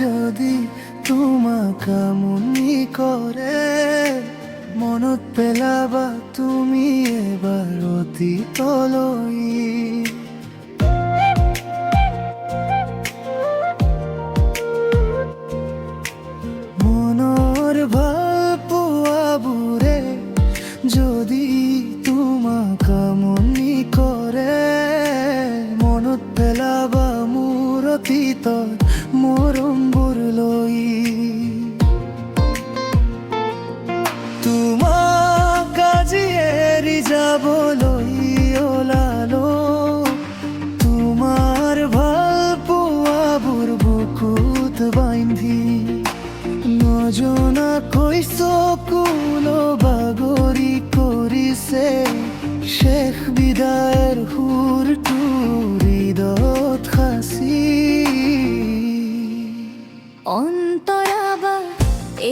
যদি তোমাকা মনি কৰে মনত পেলাবা তুমি এবাৰ অতীতলৈ। মনৰ ভাল পোৱাবোৰে যদি তোমাকা মনি কৰে মনত পেলাবা মোৰ অতীতৰ মৰমবোৰ লৈ। তোমাক আজি এৰি যাবলৈ ওলালো তোমাৰ ভাল পোৱাবোৰ বুকুত বান্ধি নজনাকৈ চকুলো বাগৰি কৰিছে শেষ বিদায়ৰ সুৰটো হৃদয়ত সাঁচি। অন্তৰাবা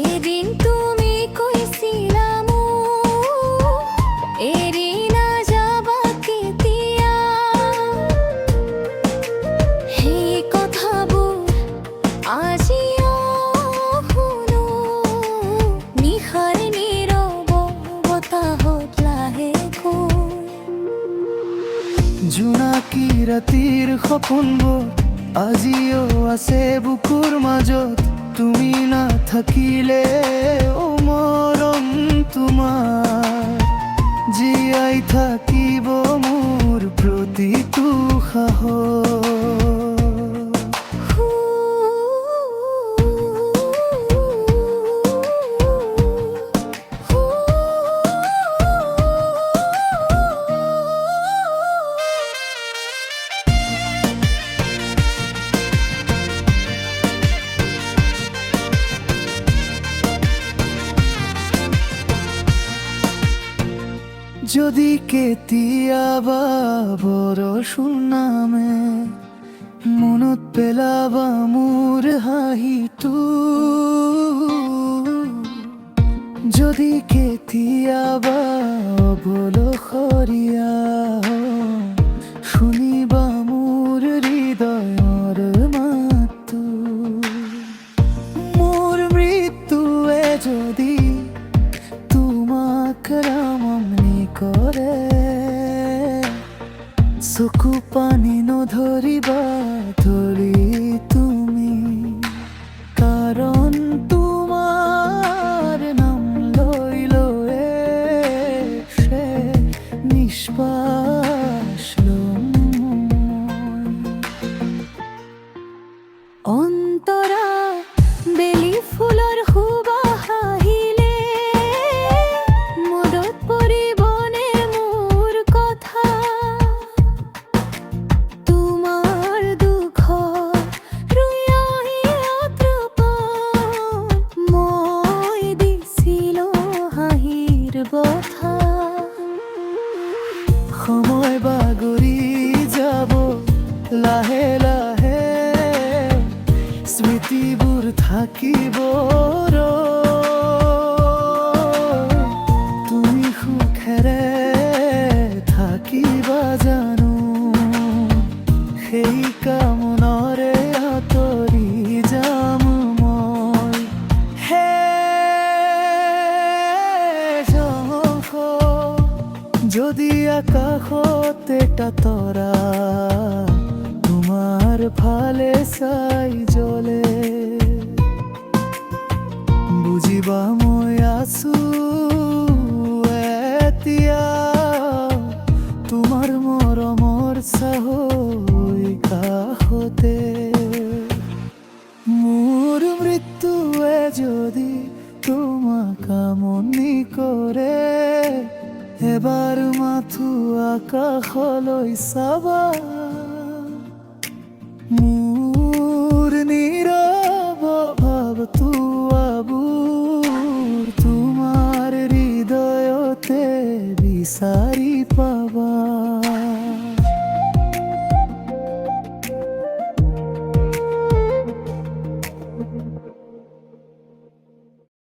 এদিন তুমি কৈছিলা মোক এৰি নাযাবা কেতিয়া, সেই কথাবোৰ আজিও শুনো নিশাৰ নীৰৱ বতাহত লাহেকৈ। জোনাকী ৰাতিৰ সপোনবোৰ আজিও আছে বুকুৰ মাজত তুমি নাথাকিলে ও মৰম তোমাৰ জীয়াই থাকিব মোৰ প্ৰতিটো সাহস। যদি কেতিয়াবা বৰষুণ নামে মনত পেলাবা মোৰ হাঁহিটো, যদি কেতিয়াবা অবলসৰীয়া শুনিবা মোৰ হৃদয়ৰ মাতটো, মোৰ মৃত্যুৱে যদি তোমাক ৰামমনি কৰে চকু পানী নধৰিবা ধৰি তুমি, কাৰণ তোমাৰ নাম লৈ লৈয়ে নিশ্বাস লম মই। অন্তৰা বেলি ফুলৰ সুবাস আহিলে মনত পৰিবনে মোৰ কথা, তোমাৰ দুখত ৰুই মই দিছিলো হাঁহিৰ বঠা। সময় বাগৰি যাব লাহে লাহে স্মৃতিবোৰ থাকিব তুমি সুখেৰে থাকিবা জানো সেই কামনাৰে আঁতৰি যাম মই। হে যদি আকাশত এটা তৰা তোমাৰ ফালে চাই জ্বলে বুজিবা মই আছো এতিয়া তোমাৰ মৰমৰ চাহৈ কাষতে। মোৰ মৃত্যুৱে যদি তোমাকা মনি কৰে এবাৰ মাথো আকাশলৈ চাবা, মোৰ নীৰৱ ভাৱটো আবুৰ তোমাৰ হৃদয়তে বিচাৰি পা।